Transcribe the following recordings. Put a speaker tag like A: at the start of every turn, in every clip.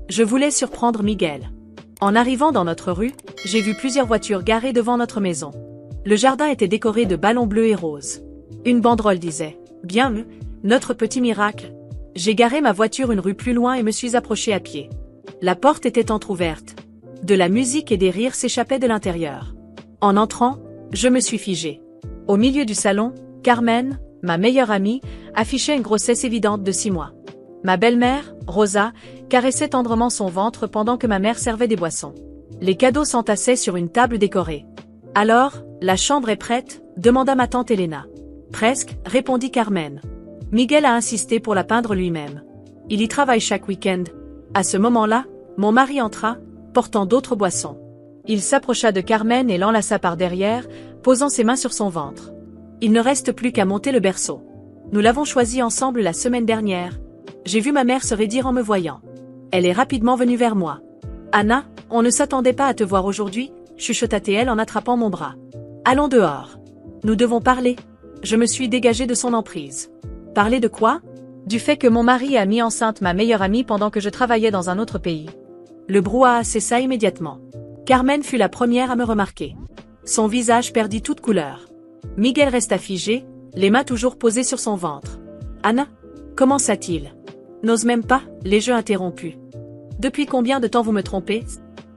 A: Je voulais surprendre Miguel. En arrivant dans notre rue, j'ai vu plusieurs voitures garées devant notre maison. Le jardin était décoré de ballons bleus et roses. Une banderole disait « Bien, notre petit miracle ». J'ai garé ma voiture une rue plus loin et me suis approché à pied. La porte était entr'ouverte. De la musique et des rires s'échappaient de l'intérieur. En entrant, je me suis figé. Au milieu du salon, Carmen, ma meilleure amie, affichait une grossesse évidente de 6 mois. Ma belle-mère, Rosa, caressait tendrement son ventre pendant que ma mère servait des boissons. Les cadeaux s'entassaient sur une table décorée. « Alors, la chambre est prête ?» demanda ma tante Elena. « Presque » répondit Carmen. Miguel a insisté pour la peindre lui-même. Il y travaille chaque week-end. À ce moment-là, mon mari entra, portant d'autres boissons. Il s'approcha de Carmen et l'enlaça par derrière, posant ses mains sur son ventre. Il ne reste plus qu'à monter le berceau. Nous l'avons choisi ensemble la semaine dernière. J'ai vu ma mère se raidir en me voyant. Elle est rapidement venue vers moi. « Anna, on ne s'attendait pas à te voir aujourd'hui » chuchota-t-elle en attrapant mon bras. « Allons dehors. Nous devons parler. » Je me suis dégagée de son emprise. « Parler de quoi ?» Du fait que mon mari a mis enceinte ma meilleure amie pendant que je travaillais dans un autre pays. Le brouhaha cessa immédiatement. Carmen fut la première à me remarquer. Son visage perdit toute couleur. Miguel resta figé, les mains toujours posées sur son ventre. « Anna, commença-t-il ? N'ose même pas » les jeux interrompus. « Depuis combien de temps vous me trompez ?»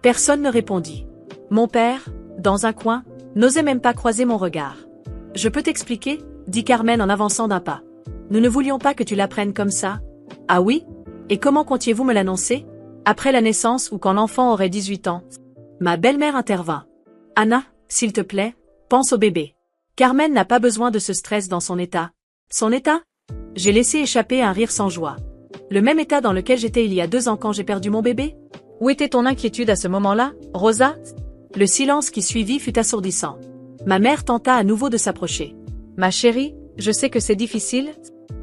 A: Personne ne répondit. Mon père, dans un coin, n'osait même pas croiser mon regard. « Je peux t'expliquer » dit Carmen en avançant d'un pas. « Nous ne voulions pas que tu l'apprennes comme ça. »« Ah oui ? Et comment comptiez-vous me l'annoncer ? Après la naissance ou quand l'enfant aurait 18 ans ?» Ma belle-mère intervint. « Anna, s'il te plaît, pense au bébé. Carmen n'a pas besoin de ce stress dans son état. » Son état ? J'ai laissé échapper un rire sans joie. Le même état dans lequel j'étais il y a 2 ans quand j'ai perdu mon bébé ? Où était ton inquiétude à ce moment-là, Rosa ? Le silence qui suivit fut assourdissant. Ma mère tenta à nouveau de s'approcher. « Ma chérie, je sais que c'est difficile. »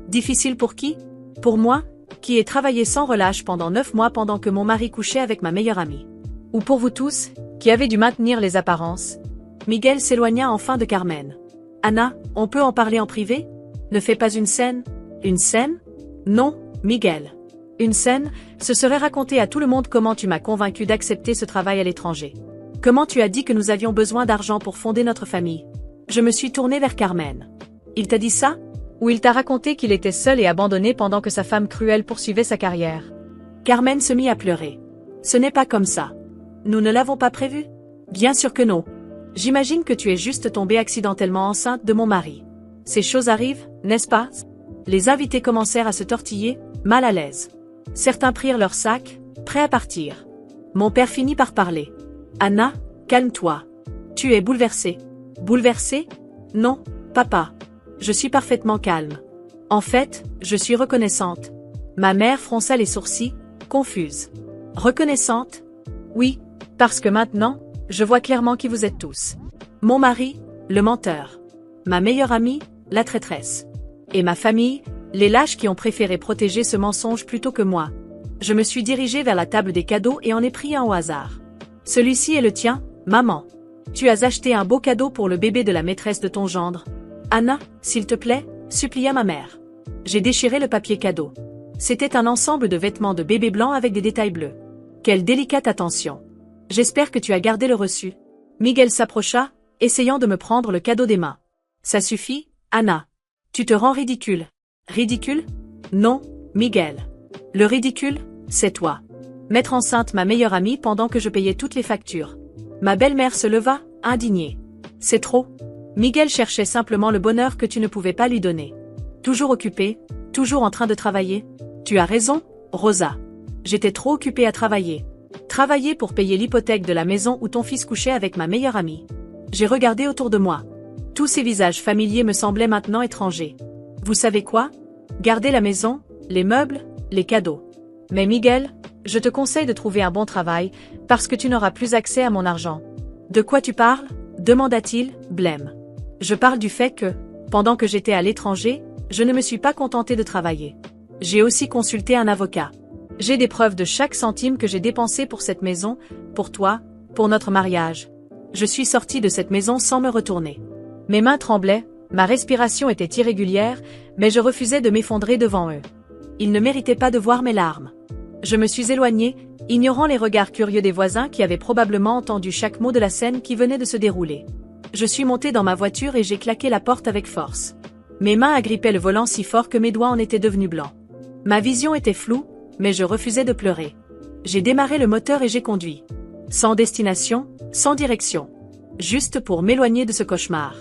A: Difficile pour qui ? Pour moi, qui ai travaillé sans relâche pendant 9 mois pendant que mon mari couchait avec ma meilleure amie. Ou pour vous tous, qui avez dû maintenir les apparences. Miguel s'éloigna enfin de Carmen. « Anna, on peut en parler en privé ? Ne fais pas une scène. » Une scène ? Non, Miguel. Une scène, ce serait raconter à tout le monde comment tu m'as convaincu d'accepter ce travail à l'étranger. Comment tu as dit que nous avions besoin d'argent pour fonder notre famille. Je me suis tournée vers Carmen. Il t'a dit ça ? Ou il t'a raconté qu'il était seul et abandonné pendant que sa femme cruelle poursuivait sa carrière. Carmen se mit à pleurer. Ce n'est pas comme ça. Nous ne l'avons pas prévu ? Bien sûr que non. J'imagine que tu es juste tombée accidentellement enceinte de mon mari. Ces choses arrivent, n'est-ce pas ? Les invités commencèrent à se tortiller, mal à l'aise. Certains prirent leurs sacs, prêts à partir. Mon père finit par parler. « Anna, calme-toi. Tu es bouleversée. » Bouleversée ? Non, papa. Je suis parfaitement calme. En fait, je suis reconnaissante. Ma mère fronça les sourcils, confuse. Reconnaissante ? Oui, parce que maintenant, je vois clairement qui vous êtes tous. Mon mari, le menteur. Ma meilleure amie, la traîtresse. Et ma famille, les lâches qui ont préféré protéger ce mensonge plutôt que moi. Je me suis dirigée vers la table des cadeaux et en ai pris un au hasard. Celui-ci est le tien, maman. Tu as acheté un beau cadeau pour le bébé de la maîtresse de ton gendre. Anna, s'il te plaît, supplia ma mère. J'ai déchiré le papier cadeau. C'était un ensemble de vêtements de bébé blanc avec des détails bleus. Quelle délicate attention. J'espère que tu as gardé le reçu. Miguel s'approcha, essayant de me prendre le cadeau des mains. Ça suffit, Anna. Tu te rends ridicule. Ridicule ? Non, Miguel. Le ridicule, c'est toi. Mettre enceinte ma meilleure amie pendant que je payais toutes les factures. Ma belle-mère se leva, indignée. C'est trop. Miguel cherchait simplement le bonheur que tu ne pouvais pas lui donner. Toujours occupé, toujours en train de travailler. Tu as raison, Rosa. J'étais trop occupée à travailler. Travailler pour payer l'hypothèque de la maison où ton fils couchait avec ma meilleure amie. J'ai regardé autour de moi. Tous ces visages familiers me semblaient maintenant étrangers. Vous savez quoi ? Gardez la maison, les meubles, les cadeaux. Mais Miguel, je te conseille de trouver un bon travail, parce que tu n'auras plus accès à mon argent. De quoi tu parles ? Demanda-t-il, blême. Je parle du fait que, pendant que j'étais à l'étranger, je ne me suis pas contentée de travailler. J'ai aussi consulté un avocat. J'ai des preuves de chaque centime que j'ai dépensé pour cette maison, pour toi, pour notre mariage. Je suis sortie de cette maison sans me retourner. Mes mains tremblaient, ma respiration était irrégulière, mais je refusais de m'effondrer devant eux. Ils ne méritaient pas de voir mes larmes. Je me suis éloignée, ignorant les regards curieux des voisins qui avaient probablement entendu chaque mot de la scène qui venait de se dérouler. Je suis montée dans ma voiture et j'ai claqué la porte avec force. Mes mains agrippaient le volant si fort que mes doigts en étaient devenus blancs. Ma vision était floue, mais je refusais de pleurer. J'ai démarré le moteur et j'ai conduit. Sans destination, sans direction. Juste pour m'éloigner de ce cauchemar.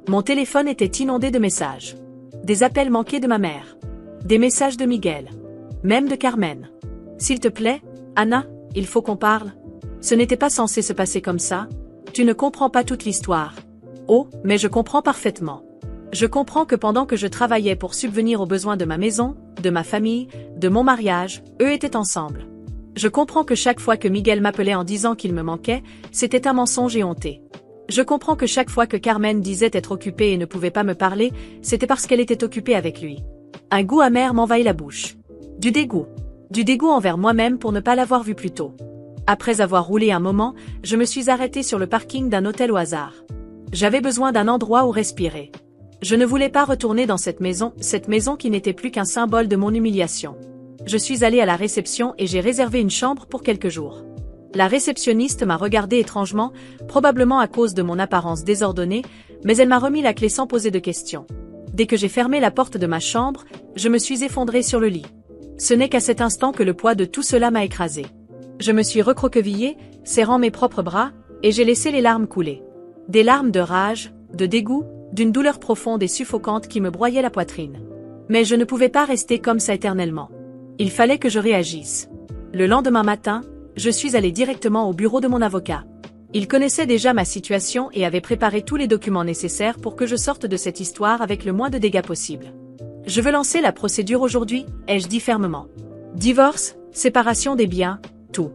A: Mon téléphone était inondé de messages. Des appels manqués de ma mère. Des messages de Miguel. Même de Carmen. S'il te plaît, Anna, il faut qu'on parle. Ce n'était pas censé se passer comme ça. Tu ne comprends pas toute l'histoire. Oh, mais je comprends parfaitement. Je comprends que pendant que je travaillais pour subvenir aux besoins de ma maison, de ma famille, de mon mariage, eux étaient ensemble. Je comprends que chaque fois que Miguel m'appelait en disant qu'il me manquait, c'était un mensonge et honté. Je comprends que chaque fois que Carmen disait être occupée et ne pouvait pas me parler, c'était parce qu'elle était occupée avec lui. Un goût amer m'envahit la bouche. Du dégoût. Du dégoût envers moi-même pour ne pas l'avoir vu plus tôt. Après avoir roulé un moment, je me suis arrêtée sur le parking d'un hôtel au hasard. J'avais besoin d'un endroit où respirer. Je ne voulais pas retourner dans cette maison qui n'était plus qu'un symbole de mon humiliation. Je suis allée à la réception et j'ai réservé une chambre pour quelques jours. La réceptionniste m'a regardé étrangement, probablement à cause de mon apparence désordonnée, mais elle m'a remis la clé sans poser de questions. Dès que j'ai fermé la porte de ma chambre, je me suis effondrée sur le lit. Ce n'est qu'à cet instant que le poids de tout cela m'a écrasée. Je me suis recroquevillée, serrant mes propres bras, et j'ai laissé les larmes couler. Des larmes de rage, de dégoût, d'une douleur profonde et suffocante qui me broyait la poitrine. Mais je ne pouvais pas rester comme ça éternellement. Il fallait que je réagisse. Le lendemain matin, je suis allée directement au bureau de mon avocat. Il connaissait déjà ma situation et avait préparé tous les documents nécessaires pour que je sorte de cette histoire avec le moins de dégâts possible. Je veux lancer la procédure aujourd'hui, ai-je dit fermement. Divorce, séparation des biens, tout.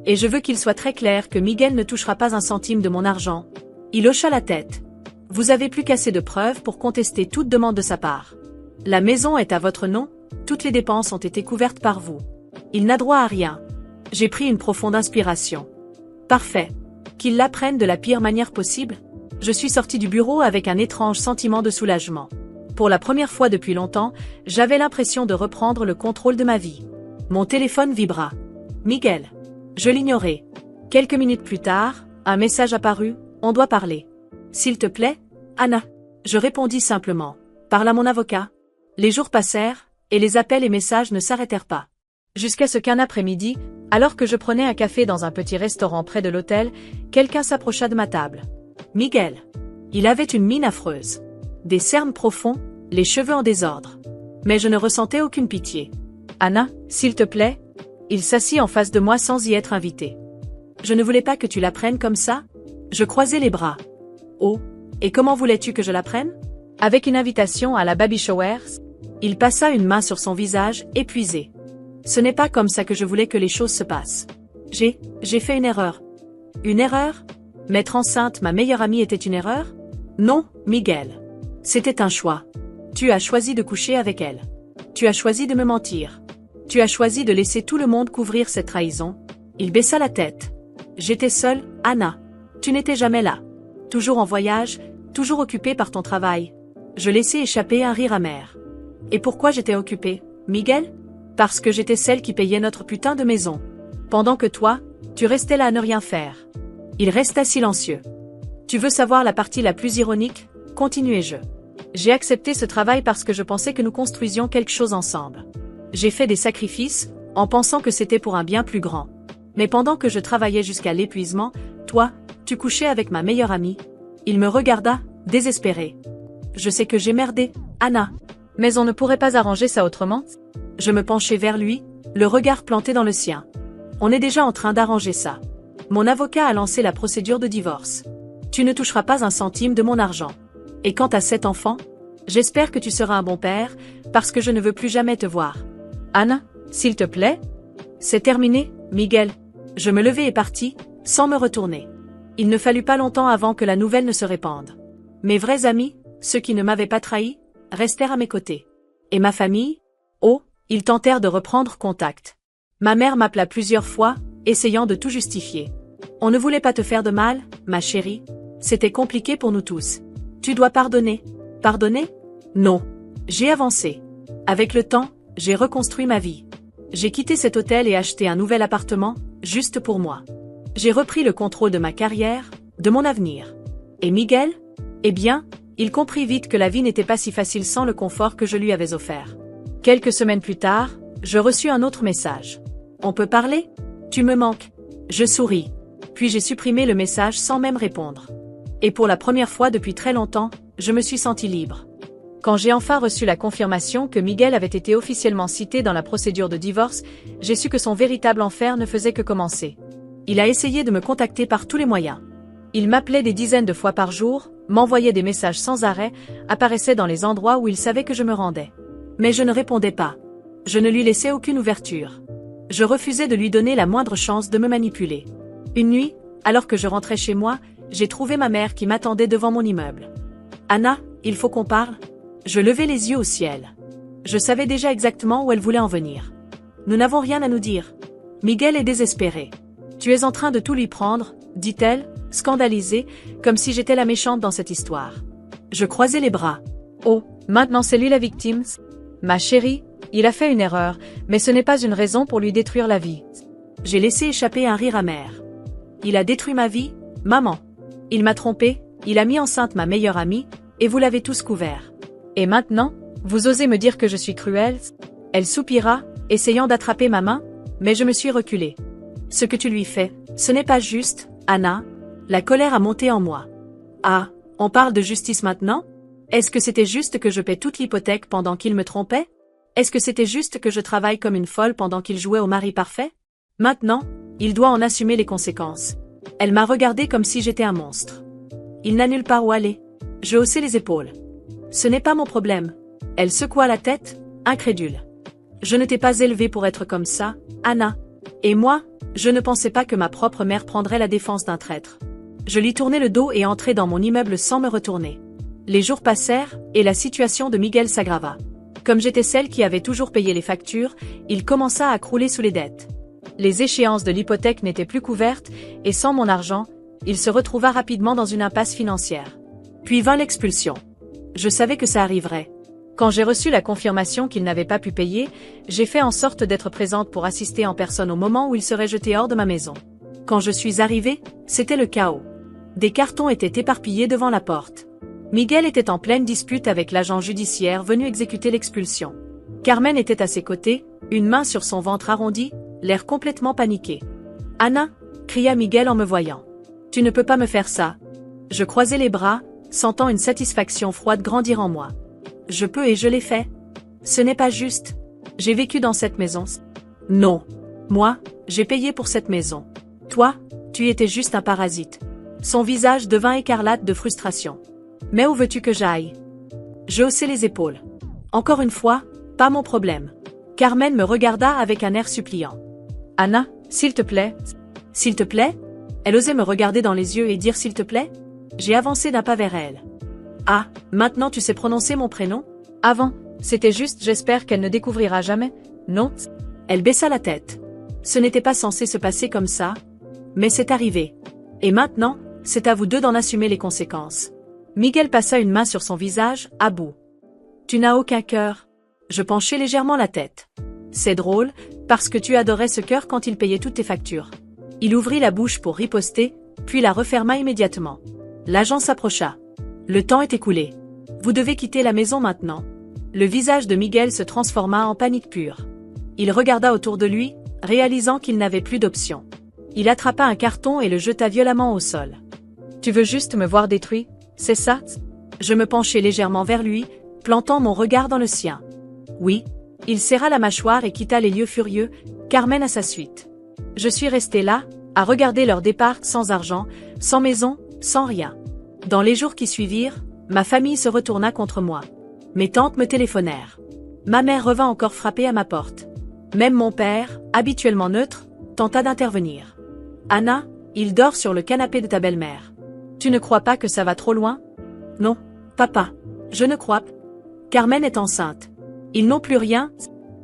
A: Et je veux qu'il soit très clair que Miguel ne touchera pas un centime de mon argent. Il hocha la tête. Vous avez plus qu'assez de preuves pour contester toute demande de sa part. La maison est à votre nom, toutes les dépenses ont été couvertes par vous. Il n'a droit à rien. J'ai pris une profonde inspiration. Parfait. Qu'il l'apprenne de la pire manière possible. Je suis sortie du bureau avec un étrange sentiment de soulagement. Pour la première fois depuis longtemps, j'avais l'impression de reprendre le contrôle de ma vie. Mon téléphone vibra. Miguel. Je l'ignorais. Quelques minutes plus tard, un message apparut, on doit parler. S'il te plaît, Anna. Je répondis simplement. Parle à mon avocat. Les jours passèrent, et les appels et messages ne s'arrêtèrent pas. Jusqu'à ce qu'un après-midi, alors que je prenais un café dans un petit restaurant près de l'hôtel, quelqu'un s'approcha de ma table. Miguel. Il avait une mine affreuse. Des cernes profonds, les cheveux en désordre. Mais je ne ressentais aucune pitié. Anna, s'il te plaît. Il s'assit en face de moi sans y être invité. Je ne voulais pas que tu l'apprennes comme ça. Je croisai les bras. Oh, et comment voulais-tu que je l'apprenne? Avec une invitation à la baby shower? Il passa une main sur son visage, épuisé. Ce n'est pas comme ça que je voulais que les choses se passent. J'ai fait une erreur. Une erreur? M'être enceinte, ma meilleure amie était une erreur? Non, Miguel. C'était un choix. Tu as choisi de coucher avec elle. Tu as choisi de me mentir. Tu as choisi de laisser tout le monde couvrir cette trahison. Il baissa la tête. J'étais seule, Anna. Tu n'étais jamais là. Toujours en voyage, toujours occupée par ton travail. Je laissais échapper un rire amer. Et pourquoi j'étais occupée, Miguel? Parce que j'étais celle qui payait notre putain de maison. Pendant que toi, tu restais là à ne rien faire. Il resta silencieux. Tu veux savoir la partie la plus ironique? Continuai-je. J'ai accepté ce travail parce que je pensais que nous construisions quelque chose ensemble. J'ai fait des sacrifices, en pensant que c'était pour un bien plus grand. Mais pendant que je travaillais jusqu'à l'épuisement, toi, tu couchais avec ma meilleure amie. Il me regarda, désespéré. Je sais que j'ai merdé, Anna. Mais on ne pourrait pas arranger ça autrement? Je me penchai vers lui, le regard planté dans le sien. On est déjà en train d'arranger ça. Mon avocat a lancé la procédure de divorce. Tu ne toucheras pas un centime de mon argent. Et quant à cet enfant, j'espère que tu seras un bon père, parce que je ne veux plus jamais te voir. Anna, s'il te plaît? C'est terminé, Miguel. Je me levai et partis, sans me retourner. Il ne fallut pas longtemps avant que la nouvelle ne se répande. Mes vrais amis, ceux qui ne m'avaient pas trahi, restèrent à mes côtés. Et ma famille? Oh, ils tentèrent de reprendre contact. Ma mère m'appela plusieurs fois, essayant de tout justifier. On ne voulait pas te faire de mal, ma chérie. C'était compliqué pour nous tous. Tu dois pardonner. Pardonner? Non. J'ai avancé. Avec le temps, j'ai reconstruit ma vie. J'ai quitté cet hôtel et acheté un nouvel appartement, juste pour moi. J'ai repris le contrôle de ma carrière, de mon avenir. Et Miguel? Eh bien, il comprit vite que la vie n'était pas si facile sans le confort que je lui avais offert. Quelques semaines plus tard, je reçus un autre message. On peut parler? Tu me manques. Je souris. Puis j'ai supprimé le message sans même répondre. Et pour la première fois depuis très longtemps, je me suis senti libre. Quand j'ai enfin reçu la confirmation que Miguel avait été officiellement cité dans la procédure de divorce, j'ai su que son véritable enfer ne faisait que commencer. Il a essayé de me contacter par tous les moyens. Il m'appelait des dizaines de fois par jour, m'envoyait des messages sans arrêt, apparaissait dans les endroits où il savait que je me rendais. Mais je ne répondais pas. Je ne lui laissais aucune ouverture. Je refusais de lui donner la moindre chance de me manipuler. Une nuit, alors que je rentrais chez moi, j'ai trouvé ma mère qui m'attendait devant mon immeuble. « Anna, il faut qu'on parle ?» Je levai les yeux au ciel. Je savais déjà exactement où elle voulait en venir. « Nous n'avons rien à nous dire. Miguel est désespéré. Tu es en train de tout lui prendre, dit-elle, scandalisée, comme si j'étais la méchante dans cette histoire. Je croisai les bras. Oh, maintenant c'est lui la victime. Ma chérie, il a fait une erreur, mais ce n'est pas une raison pour lui détruire la vie. J'ai laissé échapper un rire amer. Il a détruit ma vie, maman. Il m'a trompée, il a mis enceinte ma meilleure amie, et vous l'avez tous couvert. Et maintenant, vous osez me dire que je suis cruelle? Elle soupira, essayant d'attraper ma main, mais je me suis reculée. Ce que tu lui fais, ce n'est pas juste, Anna. La colère a monté en moi. Ah, on parle de justice maintenant? Est-ce que c'était juste que je paie toute l'hypothèque pendant qu'il me trompait? Est-ce que c'était juste que je travaille comme une folle pendant qu'il jouait au mari parfait? Maintenant, il doit en assumer les conséquences. Elle m'a regardé comme si j'étais un monstre. Il n'a nulle part où aller. Je haussai les épaules. Ce n'est pas mon problème. Elle secoua la tête, incrédule. Je ne t'ai pas élevée pour être comme ça, Anna. Et moi, je ne pensais pas que ma propre mère prendrait la défense d'un traître. Je lui tournai le dos et entrai dans mon immeuble sans me retourner. Les jours passèrent, et la situation de Miguel s'aggrava. Comme j'étais celle qui avait toujours payé les factures, il commença à crouler sous les dettes. Les échéances de l'hypothèque n'étaient plus couvertes, et sans mon argent, il se retrouva rapidement dans une impasse financière. Puis vint l'expulsion. Je savais que ça arriverait. Quand j'ai reçu la confirmation qu'il n'avait pas pu payer, j'ai fait en sorte d'être présente pour assister en personne au moment où il serait jeté hors de ma maison. Quand je suis arrivée, c'était le chaos. Des cartons étaient éparpillés devant la porte. Miguel était en pleine dispute avec l'agent judiciaire venu exécuter l'expulsion. Carmen était à ses côtés, une main sur son ventre arrondi, l'air complètement paniqué. « Anna !» cria Miguel en me voyant. « Tu ne peux pas me faire ça. » Je croisai les bras, sentant une satisfaction froide grandir en moi. « Je peux et je l'ai fait. Ce n'est pas juste. J'ai vécu dans cette maison. » « Non. Moi, j'ai payé pour cette maison. Toi, tu étais juste un parasite. » Son visage devint écarlate de frustration. « Mais où veux-tu que j'aille ?» Je haussai les épaules. Encore une fois, pas mon problème. Carmen me regarda avec un air suppliant. « Anna, s'il te plaît. »« S'il te plaît ?» Elle osait me regarder dans les yeux et dire « s'il te plaît ?» J'ai avancé d'un pas vers elle. « Ah, maintenant tu sais prononcer mon prénom ?»« Avant, c'était juste j'espère qu'elle ne découvrira jamais. »« Non ?» Elle baissa la tête. Ce n'était pas censé se passer comme ça. Mais c'est arrivé. Et maintenant, c'est à vous deux d'en assumer les conséquences. Miguel passa une main sur son visage, à bout. « Tu n'as aucun cœur. » Je penchai légèrement la tête. « C'est drôle, parce que tu adorais ce cœur quand il payait toutes tes factures. » Il ouvrit la bouche pour riposter, puis la referma immédiatement. L'agent s'approcha. Le temps est écoulé. Vous devez quitter la maison maintenant. Le visage de Miguel se transforma en panique pure. Il regarda autour de lui, réalisant qu'il n'avait plus d'option. Il attrapa un carton et le jeta violemment au sol. « Tu veux juste me voir détruit, c'est ça ?» Je me penchai légèrement vers lui, plantant mon regard dans le sien. « Oui. » Il serra la mâchoire et quitta les lieux furieux, Carmen à sa suite. Je suis restée là, à regarder leur départ sans argent, sans maison, sans rien. Dans les jours qui suivirent, ma famille se retourna contre moi. Mes tantes me téléphonèrent. Ma mère revint encore frapper à ma porte. Même mon père, habituellement neutre, tenta d'intervenir. « Anna, il dort sur le canapé de ta belle-mère. Tu ne crois pas que ça va trop loin ?»« Non, papa. Je ne crois pas. Carmen est enceinte. Ils n'ont plus rien.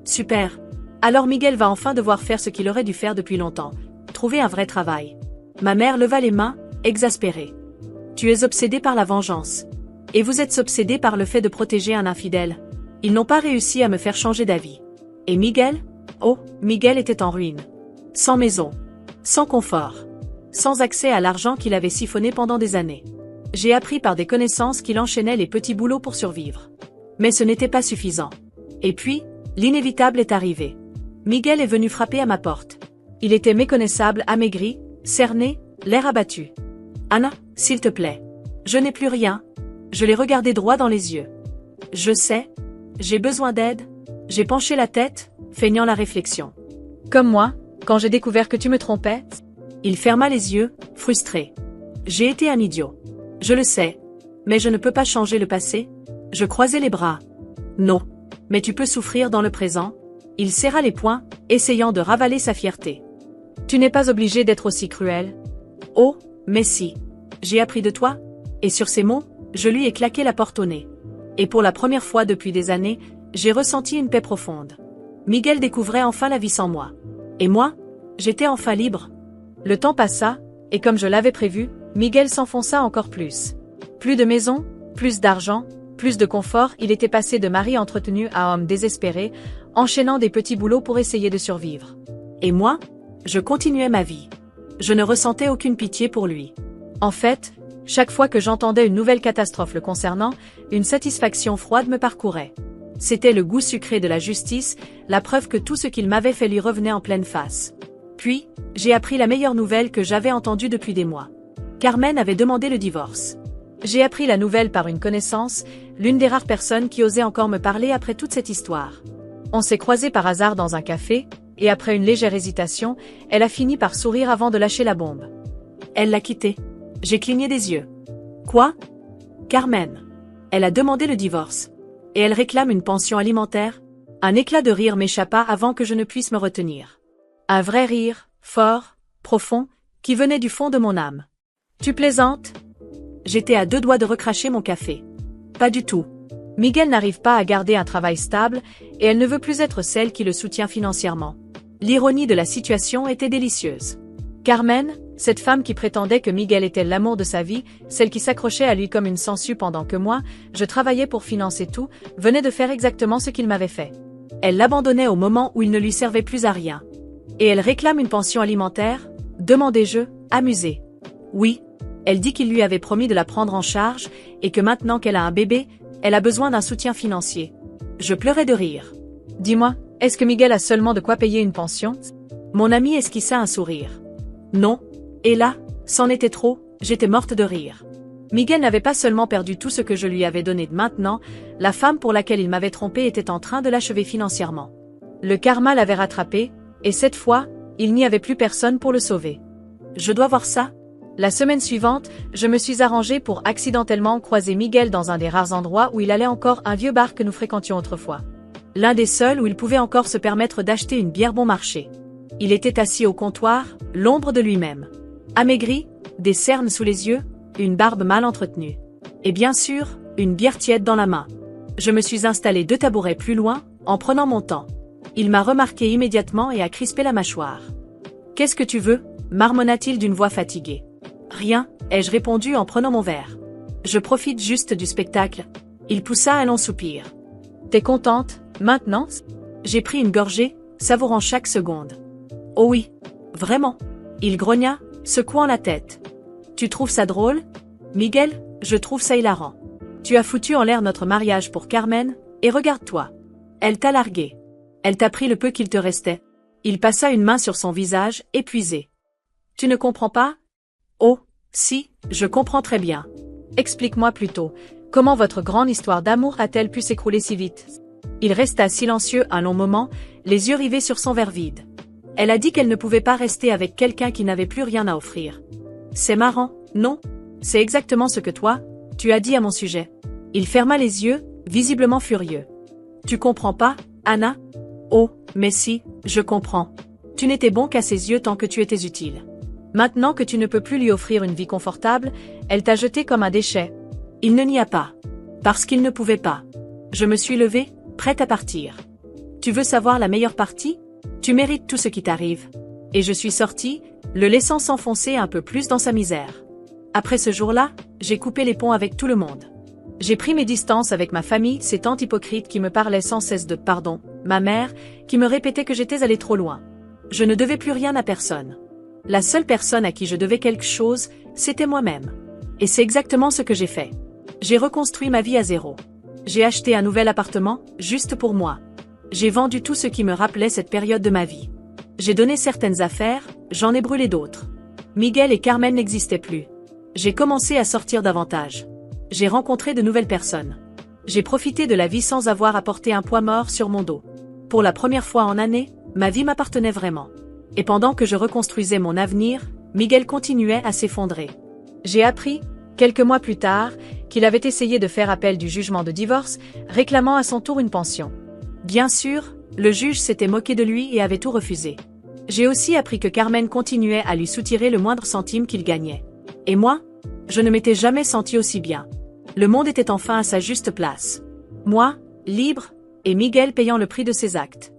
A: Super. Alors Miguel va enfin devoir faire ce qu'il aurait dû faire depuis longtemps. Trouver un vrai travail. » Ma mère leva les mains, exaspérée. « Tu es obsédé par la vengeance. Et vous êtes obsédé par le fait de protéger un infidèle. Ils n'ont pas réussi à me faire changer d'avis. Et Miguel ? Oh, Miguel était en ruine. Sans maison. Sans confort. Sans accès à l'argent qu'il avait siphonné pendant des années. J'ai appris par des connaissances qu'il enchaînait les petits boulots pour survivre. Mais ce n'était pas suffisant. Et puis, l'inévitable est arrivé. Miguel est venu frapper à ma porte. Il était méconnaissable, amaigri, cerné, l'air abattu. Anna, s'il te plaît. Je n'ai plus rien. Je l'ai regardé droit dans les yeux. Je sais. J'ai besoin d'aide. J'ai penché la tête, feignant la réflexion. Comme moi, quand j'ai découvert que tu me trompais. Il ferma les yeux, frustré. J'ai été un idiot. Je le sais. Mais je ne peux pas changer le passé. Je croisai les bras. Non. Mais tu peux souffrir dans le présent. Il serra les poings, essayant de ravaler sa fierté. Tu n'es pas obligé d'être aussi cruel. Oh, mais si. J'ai appris de toi. Et sur ces mots, je lui ai claqué la porte au nez. Et pour la première fois depuis des années, j'ai ressenti une paix profonde. Miguel découvrait enfin la vie sans moi. Et moi, j'étais enfin libre. Le temps passa, et comme je l'avais prévu, Miguel s'enfonça encore plus. Plus de maison, plus d'argent, plus de confort, il était passé de mari entretenu à homme désespéré, enchaînant des petits boulots pour essayer de survivre. Et moi, je continuais ma vie. Je ne ressentais aucune pitié pour lui. En fait, chaque fois que j'entendais une nouvelle catastrophe le concernant, une satisfaction froide me parcourait. C'était le goût sucré de la justice, la preuve que tout ce qu'il m'avait fait lui revenait en pleine face. Puis, j'ai appris la meilleure nouvelle que j'avais entendue depuis des mois. Carmen avait demandé le divorce. J'ai appris la nouvelle par une connaissance, l'une des rares personnes qui osait encore me parler après toute cette histoire. On s'est croisés par hasard dans un café, et après une légère hésitation, elle a fini par sourire avant de lâcher la bombe. Elle l'a quitté. J'ai cligné des yeux. Quoi? Carmen. Elle a demandé le divorce. Et elle réclame une pension alimentaire? Un éclat de rire m'échappa avant que je ne puisse me retenir. Un vrai rire, fort, profond, qui venait du fond de mon âme. Tu plaisantes? J'étais à deux doigts de recracher mon café. Pas du tout. Miguel n'arrive pas à garder un travail stable, et elle ne veut plus être celle qui le soutient financièrement. L'ironie de la situation était délicieuse. Carmen, cette femme qui prétendait que Miguel était l'amour de sa vie, celle qui s'accrochait à lui comme une sangsue pendant que moi, je travaillais pour financer tout, venait de faire exactement ce qu'il m'avait fait. Elle l'abandonnait au moment où il ne lui servait plus à rien. Et elle réclame une pension alimentaire? Demandai-je, amusé. Oui. Elle dit qu'il lui avait promis de la prendre en charge, et que maintenant qu'elle a un bébé, elle a besoin d'un soutien financier. Je pleurais de rire. Dis-moi, est-ce que Miguel a seulement de quoi payer une pension? Mon ami esquissa un sourire. Non. Et là, c'en était trop, j'étais morte de rire. Miguel n'avait pas seulement perdu tout ce que je lui avais donné. Maintenant, la femme pour laquelle il m'avait trompé était en train de l'achever financièrement. Le karma l'avait rattrapé, et cette fois, il n'y avait plus personne pour le sauver. Je dois voir ça. La semaine suivante, je me suis arrangée pour accidentellement croiser Miguel dans un des rares endroits où il allait encore, un vieux bar que nous fréquentions autrefois. L'un des seuls où il pouvait encore se permettre d'acheter une bière bon marché. Il était assis au comptoir, l'ombre de lui-même. Amaigri, des cernes sous les yeux, une barbe mal entretenue. Et bien sûr, une bière tiède dans la main. Je me suis installée 2 tabourets plus loin, en prenant mon temps. Il m'a remarqué immédiatement et a crispé la mâchoire. « Qu'est-ce que tu veux » marmonna-t-il d'une voix fatiguée. « Rien » ai-je répondu en prenant mon verre. « Je profite juste du spectacle. » Il poussa un long soupir. « T'es contente, maintenant ?» J'ai pris une gorgée, savourant chaque seconde. « Oh oui, vraiment ?» Il grogna, secouant la tête. « Tu trouves ça drôle ?» Miguel, je trouve ça hilarant. Tu as foutu en l'air notre mariage pour Carmen, et regarde-toi. Elle t'a largué. Elle t'a pris le peu qu'il te restait. Il passa une main sur son visage, épuisé. Tu ne comprends pas? Oh, si, je comprends très bien. Explique-moi plutôt, comment votre grande histoire d'amour a-t-elle pu s'écrouler si vite? Il resta silencieux un long moment, les yeux rivés sur son verre vide. Elle a dit qu'elle ne pouvait pas rester avec quelqu'un qui n'avait plus rien à offrir. C'est marrant, non? C'est exactement ce que toi, tu as dit à mon sujet. Il ferma les yeux, visiblement furieux. Tu comprends pas, Anna? Oh, mais si, je comprends. Tu n'étais bon qu'à ses yeux tant que tu étais utile. Maintenant que tu ne peux plus lui offrir une vie confortable, elle t'a jeté comme un déchet. Il ne n'y a pas. Parce qu'il ne pouvait pas. Je me suis levée, prête à partir. Tu veux savoir la meilleure partie? Tu mérites tout ce qui t'arrive. Et je suis sortie, le laissant s'enfoncer un peu plus dans sa misère. Après ce jour-là, j'ai coupé les ponts avec tout le monde. J'ai pris mes distances avec ma famille, ces tantes hypocrites qui me parlaient sans cesse de « pardon », ma mère, qui me répétait que j'étais allée trop loin. Je ne devais plus rien à personne. La seule personne à qui je devais quelque chose, c'était moi-même. Et c'est exactement ce que j'ai fait. J'ai reconstruit ma vie à zéro. J'ai acheté un nouvel appartement, juste pour moi. J'ai vendu tout ce qui me rappelait cette période de ma vie. J'ai donné certaines affaires, j'en ai brûlé d'autres. Miguel et Carmen n'existaient plus. J'ai commencé à sortir davantage. J'ai rencontré de nouvelles personnes. J'ai profité de la vie sans avoir à porter un poids mort sur mon dos. Pour la première fois en années, ma vie m'appartenait vraiment. Et pendant que je reconstruisais mon avenir, Miguel continuait à s'effondrer. J'ai appris, quelques mois plus tard, qu'il avait essayé de faire appel du jugement de divorce, réclamant à son tour une pension. Bien sûr, le juge s'était moqué de lui et avait tout refusé. J'ai aussi appris que Carmen continuait à lui soutirer le moindre centime qu'il gagnait. Et moi, je ne m'étais jamais senti aussi bien. Le monde était enfin à sa juste place. Moi, libre, et Miguel payant le prix de ses actes.